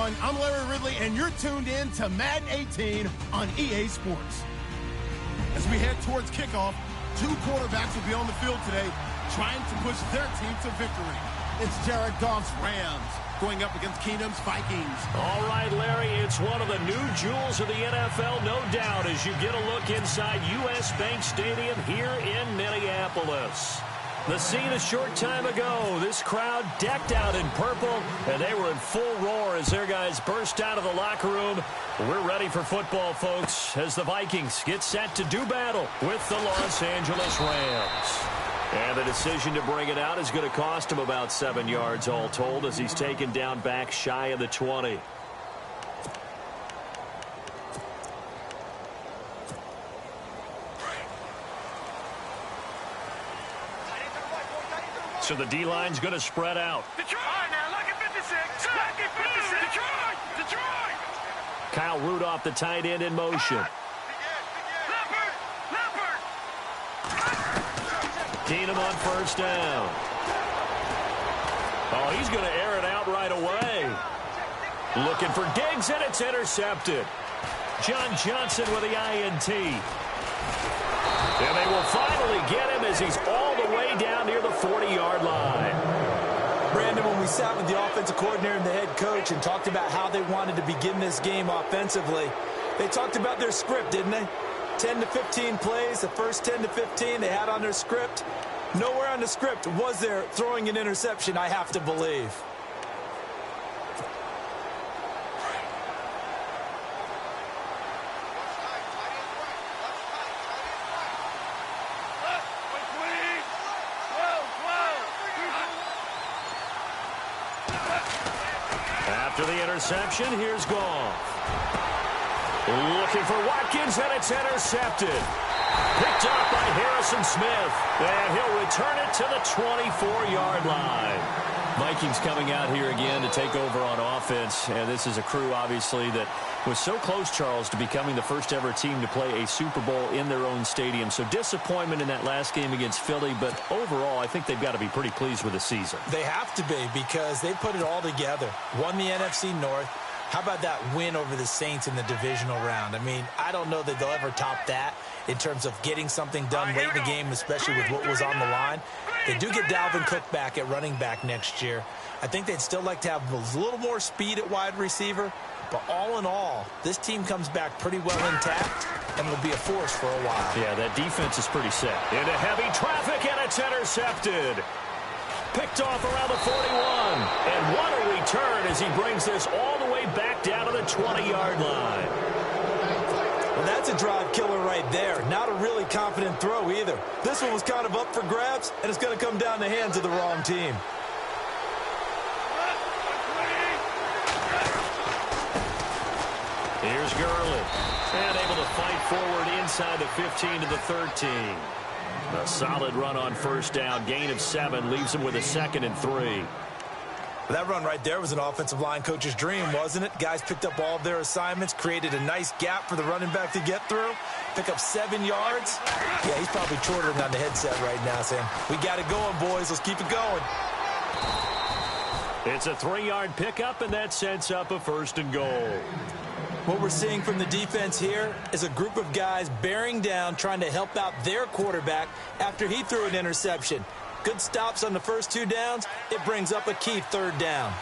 everyone. I'm Larry Ridley, and you're tuned in to Madden 18 on EA Sports. As we head towards kickoff, two quarterbacks will be on the field today trying to push their team to victory. It's Jared Goff's Rams going up against Keenum's Vikings. All right, Larry, it's one of the new jewels of the NFL, no doubt, as you get a look inside U.S. Bank Stadium here in Minneapolis. The scene a short time ago, this crowd decked out in purple, and they were in full roar as their guys burst out of the locker room. We're ready for football, folks, as the Vikings get set to do battle with the Los Angeles Rams. And the decision to bring it out is going to cost him about 7 yards all told, as he's taken down back shy of the 20. So the D-line's going to spread out. Detroit! Now look at 56! Look at 56! Detroit! Detroit! Kyle Rudolph, the tight end, in motion. Leopard! Leopard! Keenum on first down. Oh, he's going to air it out right away. Looking for Diggs, and it's intercepted. John Johnson with the INT. And they will finally get him as he's all the way down near the 40-yard line. Brandon, when we sat with the offensive coordinator and the head coach and talked about how they wanted to begin this game offensively, they talked about their script, didn't they? 10 to 15 plays, the first 10 to 15 they had on their script. Nowhere on the script was there throwing an interception, I have to believe. After the interception, here's Goff. Looking for Watkins, and it's intercepted. Picked off by Harrison Smith, and he'll return it to the 24-yard line. Vikings coming out here again to take over on offense, and this is a crew, obviously, that was so close, Charles, to becoming the first-ever team to play a Super Bowl in their own stadium. So disappointment in that last game against Philly, but overall, I think they've got to be pretty pleased with the season. They have to be, because they put it all together. Won the NFC North. How about that win over the Saints in the divisional round? I mean, I don't know that they'll ever top that in terms of getting something done late in the game, especially with what was on the line. They do get Dalvin Cook back at running back next year. I think they'd still like to have a little more speed at wide receiver. But all in all, this team comes back pretty well intact and will be a force for a while. Yeah, that defense is pretty set. Into heavy traffic, and it's intercepted. Picked off around the 41. And what a return as he brings this all the way back down to the 20-yard line. Well, that's a drive killer right there. Not a really confident throw either. This one was kind of up for grabs, and it's going to come down the hands of the wrong team. Here's Gurley, and able to fight forward inside the 15 to the 13. A solid run on first down, gain of 7, leaves him with a 2nd and 3. That run right there was an offensive line coach's dream, wasn't it? Guys picked up all of their assignments, created a nice gap for the running back to get through, pick up 7 yards. Yeah, he's probably chortling on the headset right now saying, we got it going, boys. Let's keep it going. It's a 3-yard pickup, and that sets up a 1st and goal. What we're seeing from the defense here is a group of guys bearing down, trying to help out their quarterback after he threw an interception. Good stops on the first 2 downs. It brings up a key 3rd down.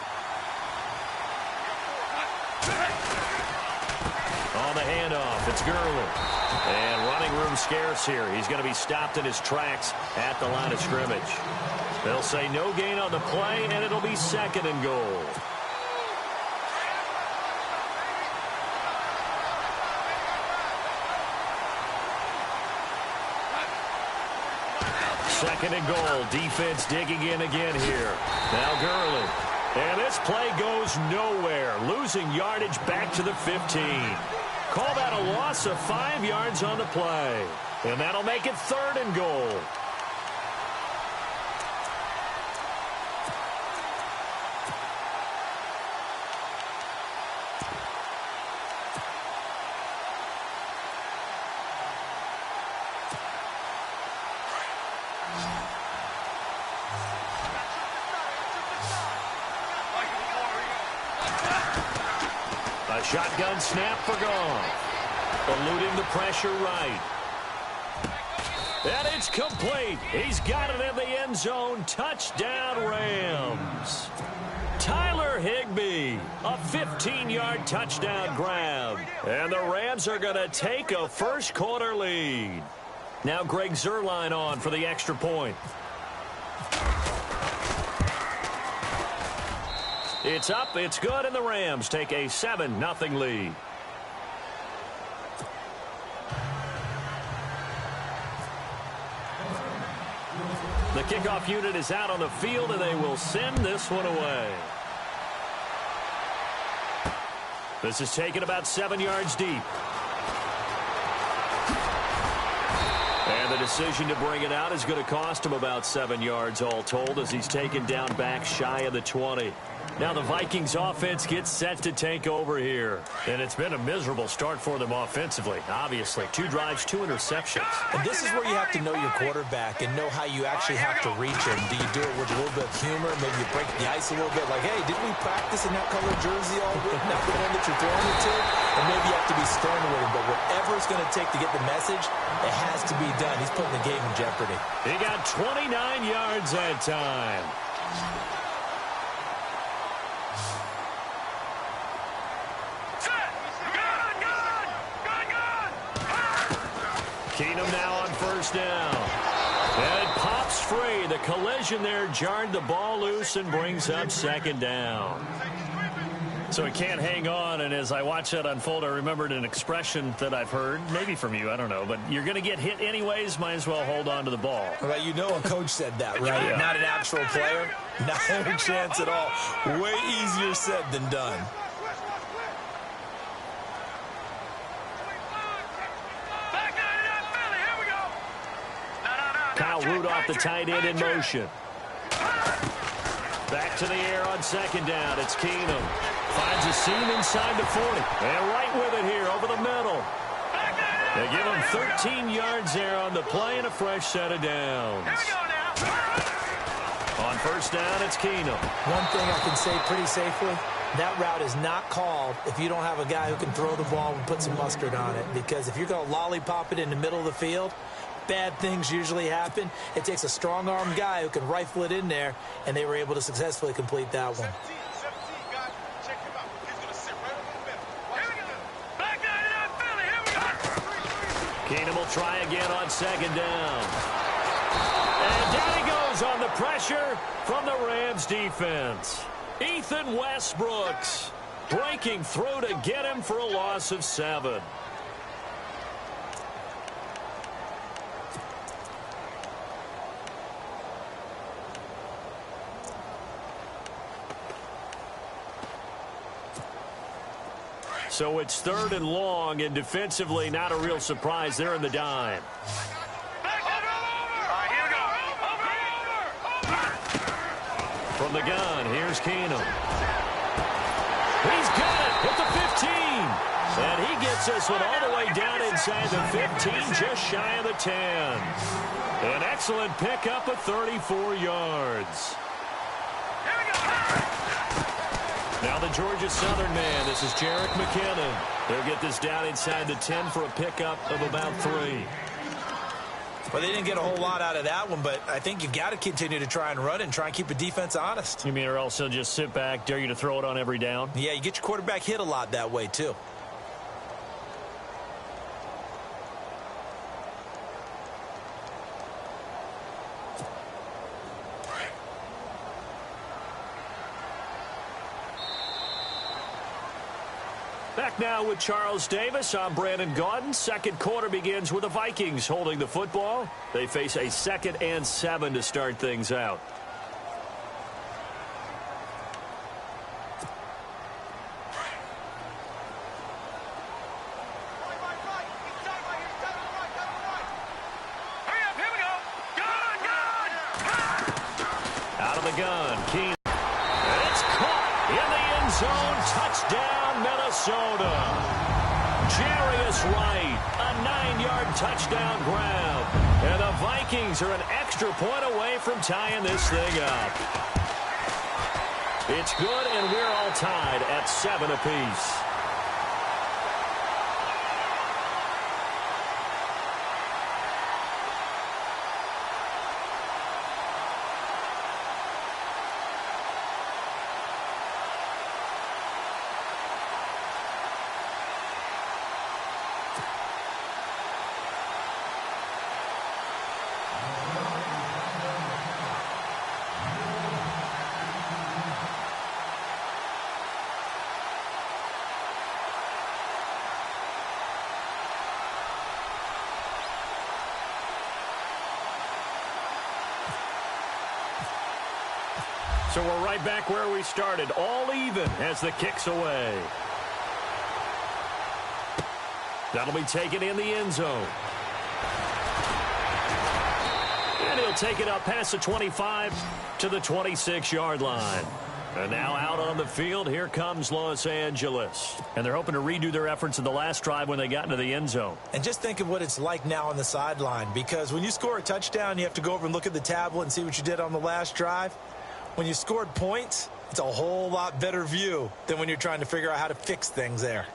On the handoff, it's Gurley. And running room scarce here. He's going to be stopped in his tracks at the line of scrimmage. They'll say no gain on the play, and it'll be 2nd and goal. Second and goal. Defense digging in again here. Now Gurley. And this play goes nowhere. Losing yardage back to the 15. Call that a loss of 5 yards on the play. And that'll make it 3rd and goal. A shotgun snap for Goff. Eluding the pressure right. And it's complete. He's got it in the end zone. Touchdown, Rams. Tyler Higbee, a 15-yard touchdown grab. And the Rams are going to take a first-quarter lead. Now Greg Zuerlein on for the extra point. It's up, it's good, and the Rams take a 7-0 lead. The kickoff unit is out on the field, and they will send this one away. This is taken about 7 yards deep. And the decision to bring it out is going to cost him about 7 yards all told as he's taken down back shy of the 20. Now the Vikings offense gets set to take over here. And it's been a miserable start for them offensively, obviously. 2 drives, 2 interceptions. And this is where you have to know your quarterback and know how you actually have to reach him. Do you do it with a little bit of humor? Maybe you break the ice a little bit. Like, hey, didn't we practice in that color jersey all week? Not the one that you're throwing it to? And maybe you have to be stern with him. But whatever it's going to take to get the message, it has to be done. He's putting the game in jeopardy. He got 29 yards that time. Keenum now on first down. And it pops free. The collision there jarred the ball loose and brings up second down. So he can't hang on, and as I watch that unfold, I remembered an expression that I've heard, maybe from you, I don't know, but you're going to get hit anyways, might as well hold on to the ball. Well, you know a coach said that, right? Yeah. Not an actual player, not a chance at all. Way easier said than done. Kyle Rudolph, the tight end, in motion. Back to the air on second down. It's Keenum. Finds a seam inside the 40. And right with it here over the middle. They give him 13 yards there on the play and a fresh set of downs. On first down, it's Keenum. One thing I can say pretty safely, that route is not called if you don't have a guy who can throw the ball and put some mustard on it. Because if you're going to lollipop it in the middle of the field, bad things usually happen. It takes a strong-armed guy who can rifle it in there, and they were able to successfully complete that one. Keenum will try again on second down. And down he goes on the pressure from the Rams defense. Ethan Westbrooks breaking through to get him for a loss of 7. So it's 3rd and long, and defensively not a real surprise there in the dime. From the gun, here's Keenum. He's got it at the 15. And he gets this one all the way down inside the 15, just shy of the 10. An excellent pickup of 34 yards. Now the Georgia Southern man, this is Jerick McKinnon. They'll get this down inside the 10 for a pickup of about 3. Well, they didn't get a whole lot out of that one, but I think you've got to continue to try and run and try and keep the defense honest. You mean or else they'll just sit back, dare you to throw it on every down? Yeah, you get your quarterback hit a lot that way, too. Back now with Charles Davis. I'm Brandon Gaudin. Second quarter begins with the Vikings holding the football. They face a 2nd and 7 to start things out. Out of the gun, Keenum. And it's caught in the end zone. Touchdown, Minnesota. Jarius Wright, a 9-yard touchdown grab. And the Vikings are an extra point away from tying this thing up. It's good, and we're all tied at 7 apiece. So we're right back where we started, all even as the kick's away. That'll be taken in the end zone. And he'll take it up past the 25 to the 26-yard line. And now out on the field, here comes Los Angeles. And they're hoping to redo their efforts in the last drive when they got into the end zone. And just think of what it's like now on the sideline, because when you score a touchdown, you have to go over and look at the tablet and see what you did on the last drive. When you scored points, it's a whole lot better view than when you're trying to figure out how to fix things there.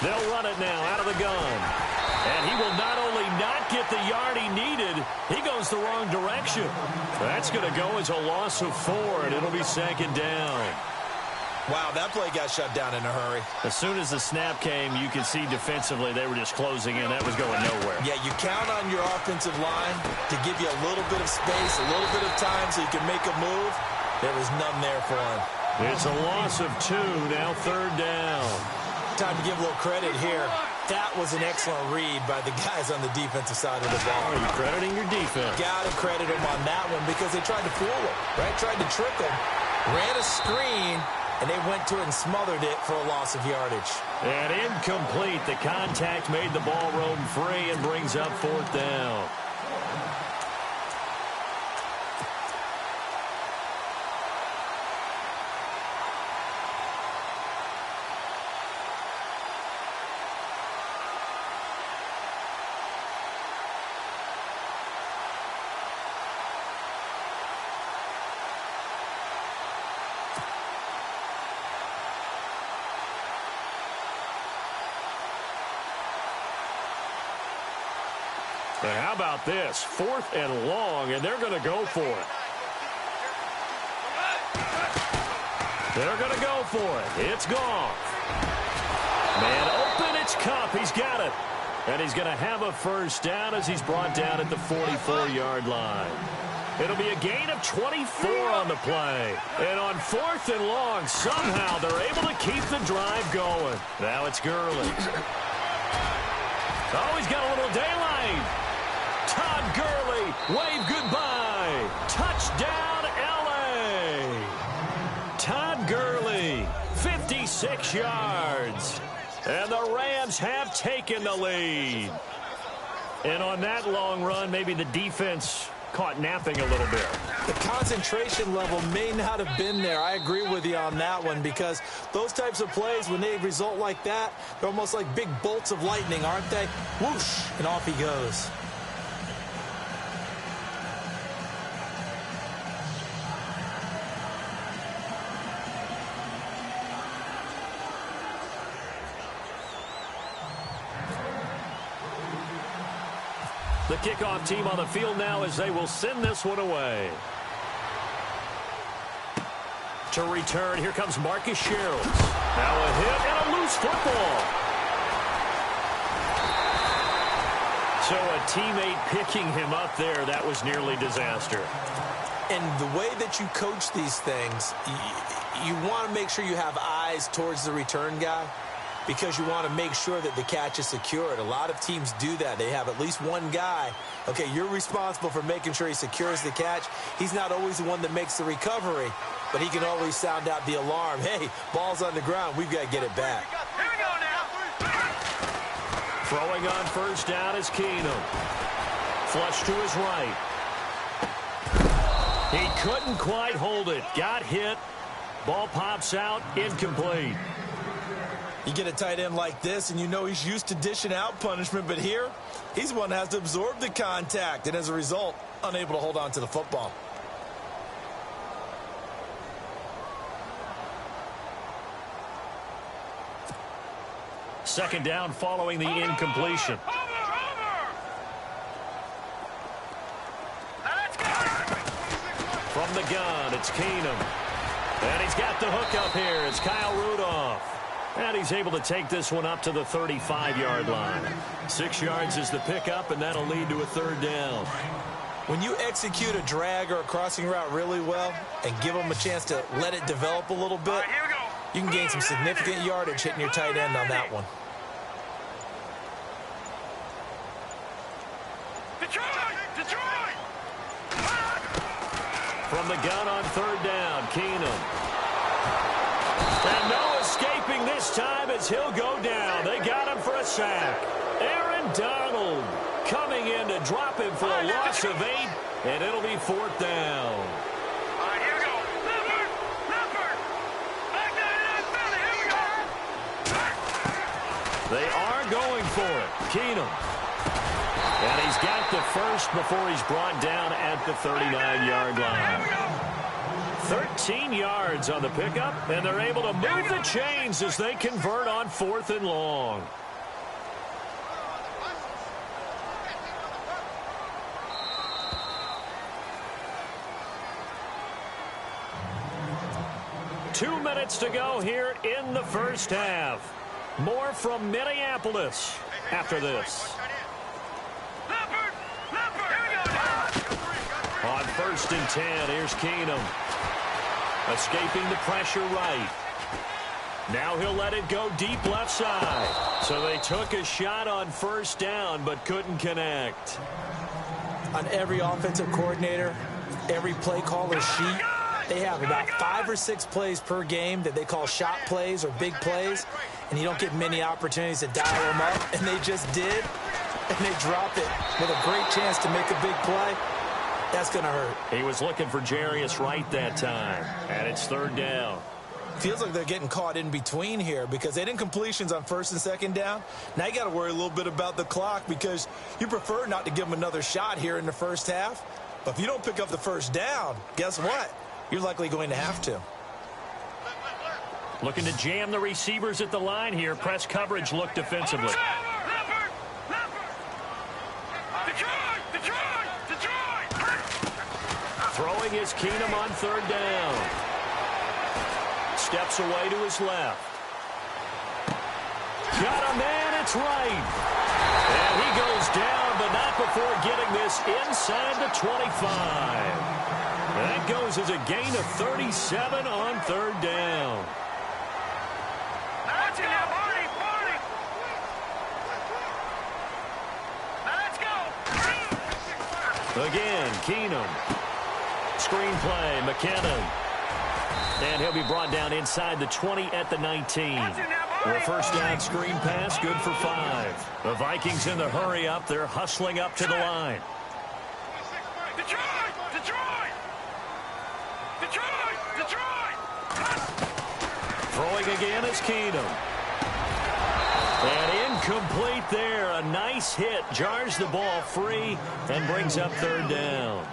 They'll run it now out of the gun. And he will not only not get the yard he needed, he goes the wrong direction. That's going to go as a loss of 4, and it'll be second down. Wow, that play got shut down in a hurry. As soon as the snap came, you could see defensively they were just closing in. That was going nowhere. Yeah, you count on your offensive line to give you a little bit of space, a little bit of time so you can make a move. There was none there for him. It's a loss of 2, now third down. Time to give a little credit here. That was an excellent read by the guys on the defensive side of the ball. Are you crediting your defense? Got to credit them on that one because they tried to fool him, right? Tried to trick him, ran a screen, and they went to it and smothered it for a loss of yardage. And incomplete. The contact made the ball roam free and brings up fourth down. But how about this? 4th and long, and they're going to go for it. They're going to go for it. It's gone. Man open, it's Cup. He's got it. And he's going to have a first down as he's brought down at the 44-yard line. It'll be a gain of 24 on the play. And on 4th and long, somehow they're able to keep the drive going. Now it's Gurley. Oh, he's got a little daylight. Todd Gurley, wave goodbye. Touchdown, L.A. Todd Gurley, 56 yards. And the Rams have taken the lead. And on that long run, maybe the defense caught napping a little bit. The concentration level may not have been there. I agree with you on that one because those types of plays, when they result like that, they're almost like big bolts of lightning, aren't they? Whoosh, and off he goes. The kickoff team on the field now as they will send this one away. To return, here comes Marcus Sherrills. Now a hit and a loose football. So a teammate picking him up there, that was nearly disaster. And the way that you coach these things, you want to make sure you have eyes towards the return guy, because you want to make sure that the catch is secured. A lot of teams do that. They have at least one guy. Okay, you're responsible for making sure he secures the catch. He's not always the one that makes the recovery, but he can always sound out the alarm. Hey, ball's on the ground. We've got to get it back. Here we go now. Throwing on first down is Keenum. Flush to his right. He couldn't quite hold it. Got hit. Ball pops out. Incomplete. You get a tight end like this, and you know he's used to dishing out punishment, but here, he's one that has to absorb the contact, and as a result, unable to hold on to the football. Second down following the incompletion. From the gun, it's Keenum. And he's got the hook up here. It's Kyle Rudolph. And he's able to take this one up to the 35-yard line. 6 yards is the pickup, and that'll lead to a third down. When you execute a drag or a crossing route really well and give them a chance to let it develop a little bit, you can gain some significant yardage hitting your tight end on that one. from the gun on third down. Keenum. And no escaping this time as he'll go down. They got him for a sack. Aaron Donald coming in to drop him for a loss of 8, and it'll be fourth down. All right, here we go. Leopard. Back down, here we go. They are going for it. Keenum. And he's got the first before he's brought down at the 39-yard line. 13 yards on the pickup, and they're able to move the chains as they convert on 4th and long. Two minutes to go here in the first half. More from Minneapolis after this. On 1st and 10, here's Keenum. Escaping the pressure right. Now he'll let it go deep left side. So they took a shot on 1st down but couldn't connect. On every offensive coordinator, every play caller sheet, they have about 5 or 6 plays per game that they call shot plays or big plays, and you don't get many opportunities to dial them up, and they just did, and they drop it with a great chance to make a big play. That's going to hurt. He was looking for Jarius Wright that time, and it's 3rd down. Feels like they're getting caught in between here because they had incompletions on 1st and 2nd down. Now you got to worry a little bit about the clock because you prefer not to give them another shot here in the first half. But if you don't pick up the 1st down, guess what? You're likely going to have to. Looking to jam the receivers at the line here. Press coverage look defensively. Throwing is Keenum on 3rd down. Steps away to his left. Got a man, it's right. And he goes down, but not before getting this inside the 25. That goes as a gain of 37 on 3rd down. Let's go, Barney. Let's go. Again, Keenum. Screen play, McKinnon. And he'll be brought down inside the 20 at the 19. The 1st down screen pass, good for 5. The Vikings in the hurry up. They're hustling up to the line. Throwing again is Keenum. And incomplete there. A nice hit. Jars the ball free and brings up 3rd down.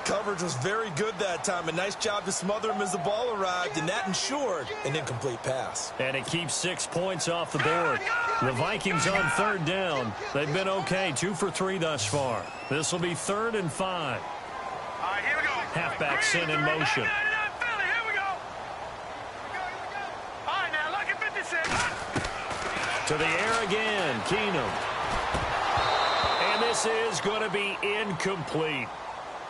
Coverage was very good that time. A nice job to smother him as the ball arrived, and that ensured an incomplete pass. And it keeps 6 points off the board. The Vikings on 3rd down. They've been okay, 2 for 3 thus far. This will be 3rd and 5. All right, here we go. Halfback sent in motion. Here we go. All right, now look at 56. To the air again, Keenum. And this is going to be incomplete.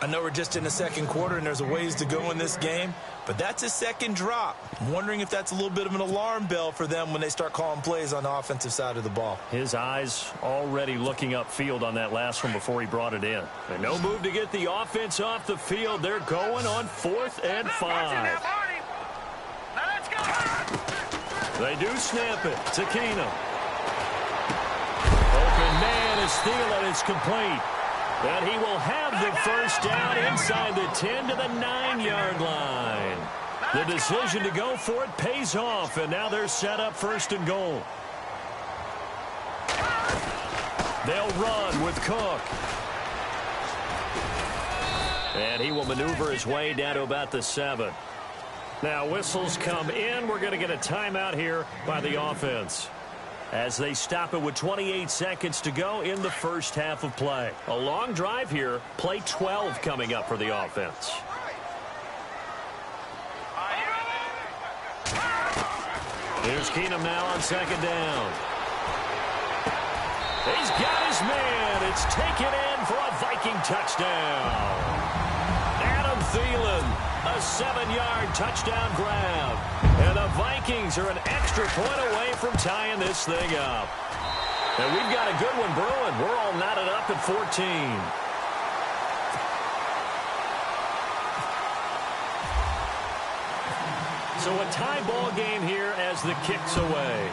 I know we're just in the 2nd quarter and there's a ways to go in this game, but that's a 2nd drop. I'm wondering if that's a little bit of an alarm bell for them when they start calling plays on the offensive side of the ball. His eyes already looking upfield on that last one before he brought it in. And no move to get the offense off the field. They're going on 4th and 5. They do snap it to Keenum. Open man is Thielen. It's complete. And he will have the 1st down inside the 10 to the 9-yard line. The decision to go for it pays off, and now they're set up 1st and goal. They'll run with Cook. And he will maneuver his way down to about the 7. Now whistles come in. We're going to get a timeout here by the offense, as they stop it with 28 seconds to go in the 1st half of play. A long drive here. Play 12 coming up for the offense. Here's Keenum now on 2nd down. He's got his man. It's taken in for a Viking touchdown. Adam Thielen, a 7-yard touchdown grab. And the Vikings are an extra point away from tying this thing up. And we've got a good one brewing. We're all knotted up at 14. So a tie ball game here as the kick's away.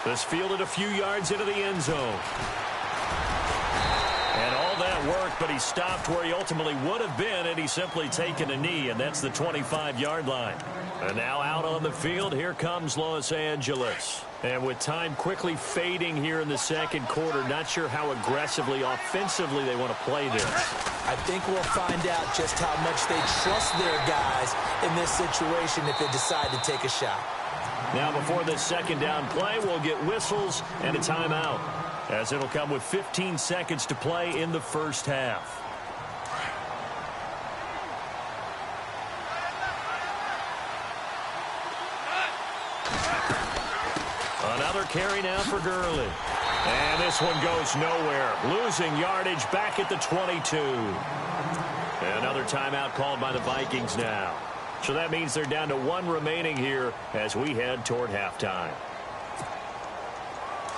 This fielded a few yards into the end zone. And all that work, but he stopped where he ultimately would have been, and he's simply taken a knee, and that's the 25-yard line. And now out on the field, here comes Los Angeles. And with time quickly fading here in the second quarter, not sure how aggressively, offensively they want to play this. I think we'll find out just how much they trust their guys in this situation if they decide to take a shot. Now before this second down play, we'll get whistles and a timeout, as it'll come with 15 seconds to play in the first half. Another carry now for Gurley. And this one goes nowhere. Losing yardage back at the 22. Another timeout called by the Vikings now. So that means they're down to one remaining here as we head toward halftime.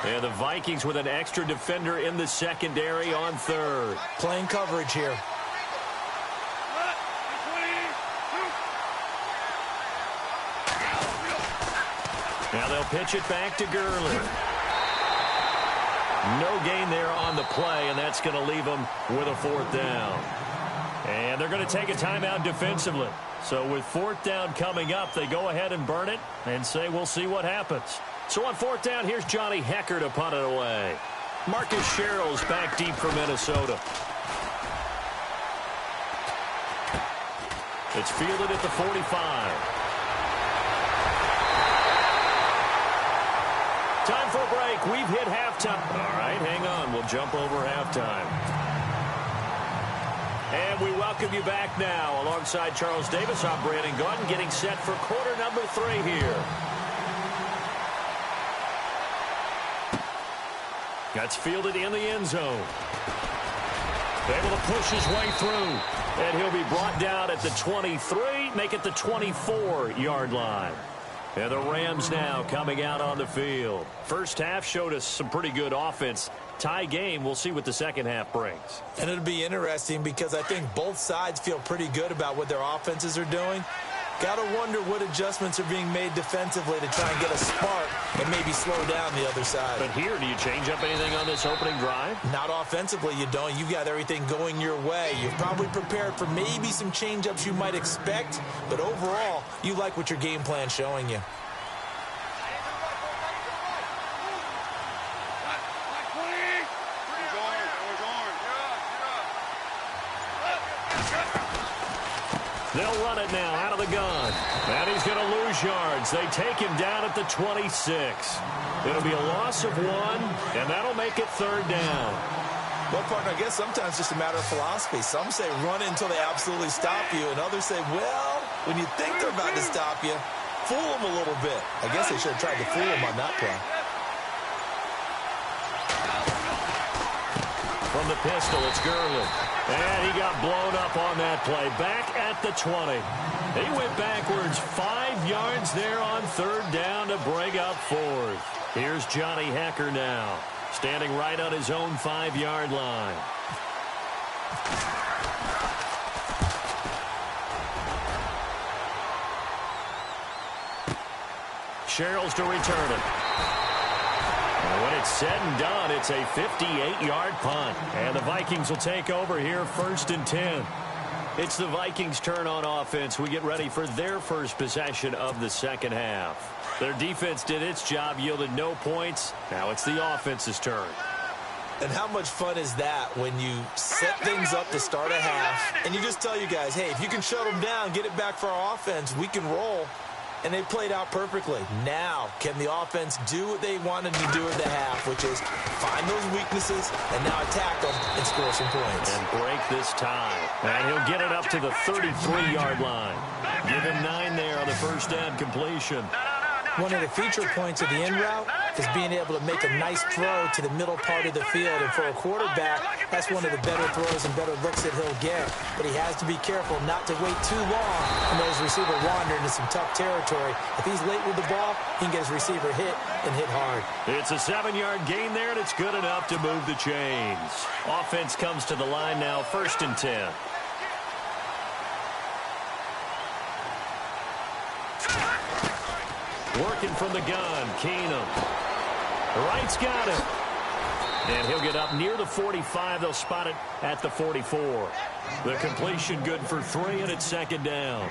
And the Vikings with an extra defender in the secondary on third. Playing coverage here. Now they'll pitch it back to Gurley. No gain there on the play, and that's going to leave them with a fourth down. And they're going to take a timeout defensively. So with fourth down coming up, they go ahead and burn it and say we'll see what happens. So on fourth down, here's Johnny Hecker to punt it away. Marcus Sherrill's back deep for Minnesota. It's fielded at the 45. Time for a break. We've hit halftime. All right, hang on. We'll jump over halftime. And we welcome you back now. Alongside Charles Davis, I'm Brandon Gordon, getting set for quarter number 3 here. That's fielded in the end zone. Able to push his way through. And he'll be brought down at the 23, make it the 24-yard line. And the Rams now coming out on the field. First half showed us some pretty good offense. Tie game, we'll see what the second half brings. And it'll be interesting because I think both sides feel pretty good about what their offenses are doing. Got to wonder what adjustments are being made defensively to try and get a spark and maybe slow down the other side. But here, do you change up anything on this opening drive? Not offensively, you don't. You've got everything going your way. You've probably prepared for maybe some change-ups you might expect, but overall, you like what your game plan's showing you. They'll run it now out of the gun. And he's going to lose yards. They take him down at the 26. It'll be a loss of 1, and that'll make it third down. Well, partner, I guess sometimes it's just a matter of philosophy. Some say run it until they absolutely stop you, and others say, well, when you think they're about to stop you, fool them a little bit. I guess they should have tried to fool them on that play. From the pistol, it's Gurley. And he got blown up on that play. Back at the 20. He went backwards 5 yards there on third down to bring up fourth. Here's Johnny Hecker now, standing right on his own 5-yard line. Sherrill's to return it. When it's said and done, it's a 58-yard punt. And the Vikings will take over here, 1st and 10. It's the Vikings' turn on offense. We get ready for their first possession of the second half. Their defense did its job, yielded no points. Now it's the offense's turn. And how much fun is that when you set things up to start a half, and you just tell you guys, hey, if you can shut them down, get it back for our offense, we can roll. And they played out perfectly. Now, can the offense do what they wanted to do at the half, which is find those weaknesses and now attack them and score some points. And break this tie. And he'll get it up to the 33-yard line. Give him 9 there on the first down completion. One of the feature points of the in route is being able to make a nice throw to the middle part of the field. And for a quarterback, that's one of the better throws and better looks that he'll get. But he has to be careful not to wait too long and let his receiver wander into some tough territory. If he's late with the ball, he can get his receiver hit and hit hard. It's a 7-yard gain there, and it's good enough to move the chains. Offense comes to the line now, 1st and 10. Working from the gun, Keenum. Wright's got it. And he'll get up near the 45. They'll spot it at the 44. The completion good for 3, and it's second down.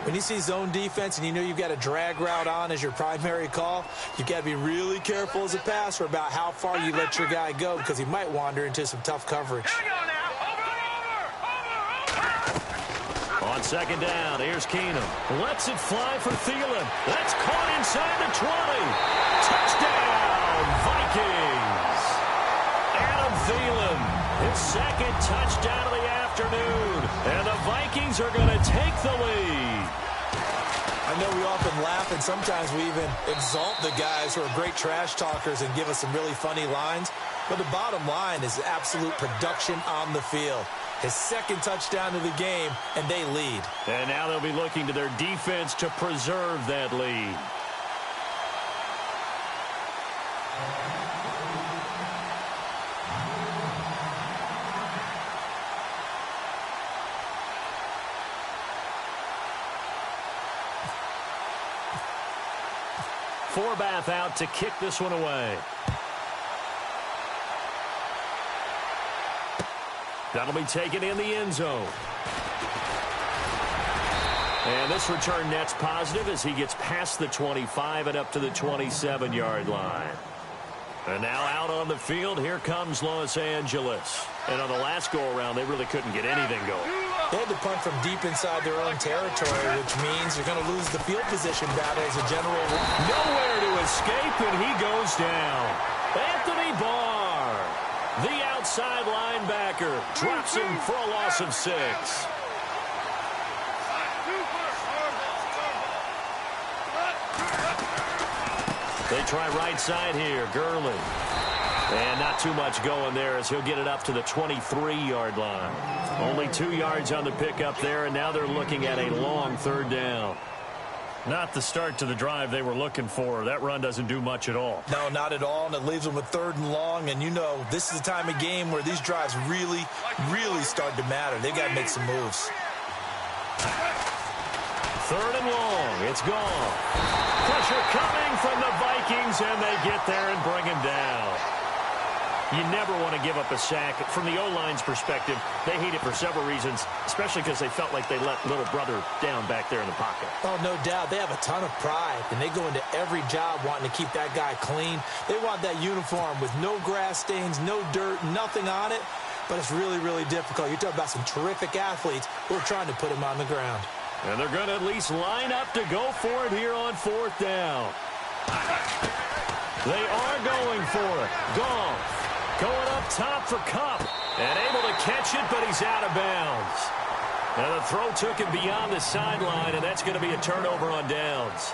When you see zone defense and you know you've got a drag route on as your primary call, you've got to be really careful as a passer about how far you let your guy go because he might wander into some tough coverage. Here we go now. Over. On second down, here's Keenum. Lets it fly for Thielen. That's caught inside the 20. Touchdown, Vikings. Adam Thielen, his second touchdown of the afternoon. And the Vikings are going to take the lead. I know we often laugh and sometimes we even exalt the guys who are great trash talkers and give us some really funny lines. But the bottom line is absolute production on the field. His second touchdown of the game, and they lead. And now they'll be looking to their defense to preserve that lead. Forbath out to kick this one away. That'll be taken in the end zone. And this return net's positive as he gets past the 25 and up to the 27-yard line. And now out on the field, here comes Los Angeles. And on the last go-around, they really couldn't get anything going. They had to punt from deep inside their own territory, which means you're going to lose the field position battle as a general rule. Nowhere to escape, and he goes down. Anthony Barr, the outside linebacker, drops him for a loss of 6. They try right side here, Gurley. And not too much going there as he'll get it up to the 23-yard line. Only 2 yards on the pickup there, and now they're looking at a long third down. Not the start to the drive they were looking for. That run doesn't do much at all. No, not at all, and it leaves them with third and long. And you know, this is the time of game where these drives really, really start to matter. They've got to make some moves. Third and long. It's gone. Pressure coming from the Vikings, and they get there and bring him down. You never want to give up a sack. From the O-line's perspective, they hate it for several reasons, especially because they felt like they let little brother down back there in the pocket. Oh, no doubt. They have a ton of pride, and they go into every job wanting to keep that guy clean. They want that uniform with no grass stains, no dirt, nothing on it. But it's really, really difficult. You're talking about some terrific athletes who are trying to put him on the ground. And they're going to at least line up to go for it here on fourth down. They are going for it. Goff going up top for Kupp. And able to catch it, but he's out of bounds. Now the throw took him beyond the sideline, and that's going to be a turnover on downs.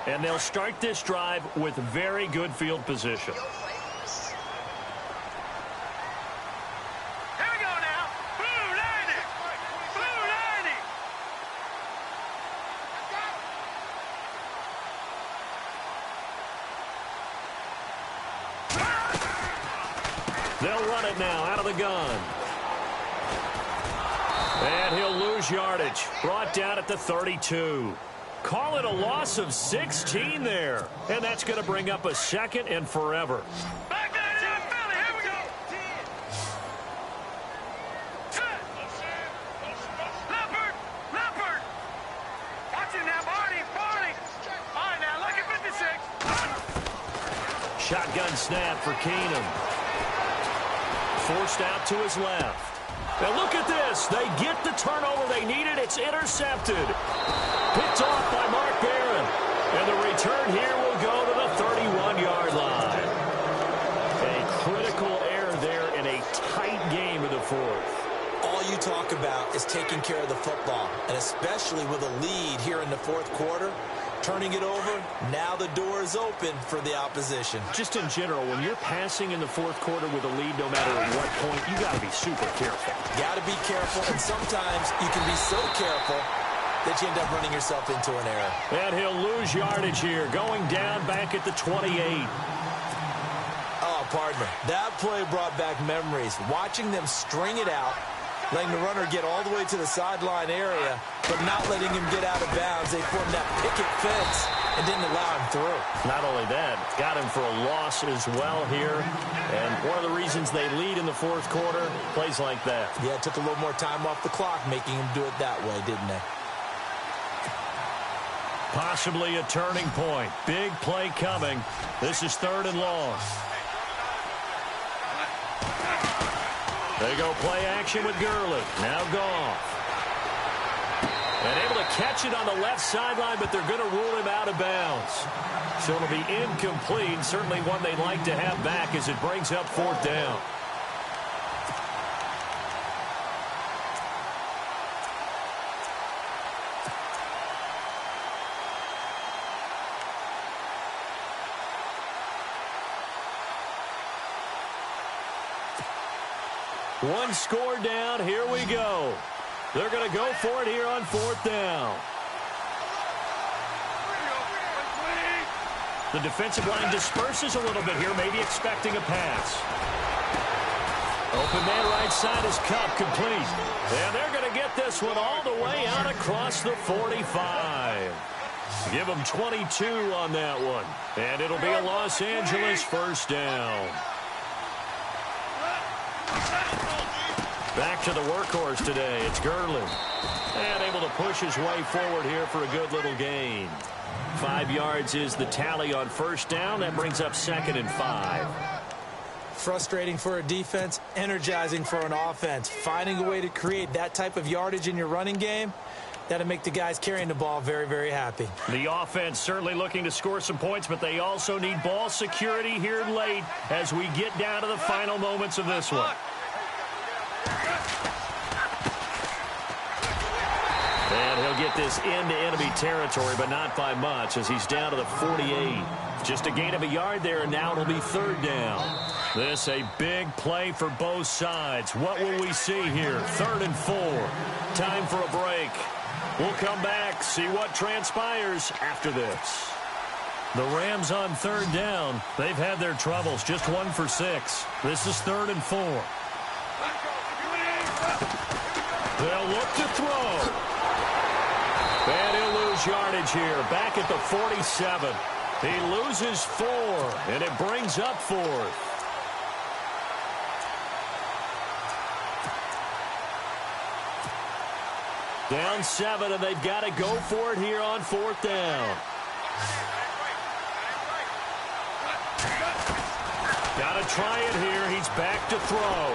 And they'll start this drive with very good field position. Here we go now. Blue 90. Blue 90. They'll run it now out of the gun. And he'll lose yardage. Brought down at the 32. Call it a loss of 16 there. And that's going to bring up a second and forever. Back down to Philly. Here we go. Leopard. Leopard. Watch it now, Barney. Barney. All right, now, look at 56. Shotgun snap for Keenum. Forced out to his left. Now look at this. They get the turnover they needed. It's intercepted. Picked off by Mark Barron. And the return here will go to the 31-yard line. A critical error there in a tight game in the fourth. All you talk about is taking care of the football, and especially with a lead here in the fourth quarter. Turning it over, now the door is open for the opposition. Just in general, when you're passing in the fourth quarter with a lead, no matter at what point, you got to be super careful. Got to be careful, and sometimes you can be so careful that you end up running yourself into an error. And he'll lose yardage here, going down back at the 28. Oh, partner. That play brought back memories. Watching them string it out, letting the runner get all the way to the sideline area, but not letting him get out of bounds. They formed that picket fence and didn't allow him through. Not only that, got him for a loss as well here. And one of the reasons they lead in the fourth quarter, plays like that. Yeah, it took a little more time off the clock, making him do it that way, didn't they? Possibly a turning point. Big play coming. This is 3rd and long. They go play action with Gurley. Now Goff. And able to catch it on the left sideline, but they're going to rule him out of bounds. So it'll be incomplete. Certainly one they'd like to have back as it brings up 4th down. One score down. Here we go. They're going to go for it here on 4th down. The defensive line disperses a little bit here, maybe expecting a pass. Open man right side is Cup, complete. And they're going to get this one all the way out across the 45. Give them 22 on that one. And it'll be a Los Angeles 1st down. Back to the workhorse today. It's Gurley. And able to push his way forward here for a good little gain. 5 yards is the tally on 1st down. That brings up 2nd and 5. Frustrating for a defense, energizing for an offense. Finding a way to create that type of yardage in your running game, that'll make the guys carrying the ball very, very happy. The offense certainly looking to score some points, but they also need ball security here late as we get down to the final moments of this one. And he'll get this into enemy territory, but not by much as he's down to the 48. Just a gain of a yard there, and now it'll be 3rd down. This a big play for both sides. What will we see here? 3rd and 4. Time for a break. We'll come back, see what transpires after this. The Rams on 3rd down. They've had their troubles, just 1 for 6. This is 3rd and 4. They'll look to throw. And he'll lose yardage here. Back at the 47. He loses 4, and it brings up 4th. Down 7, and they've got to go for it here on 4th down. Got to try it here. He's back to throw.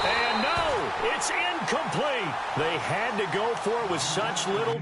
And no, it's incomplete. They had to go for it with such little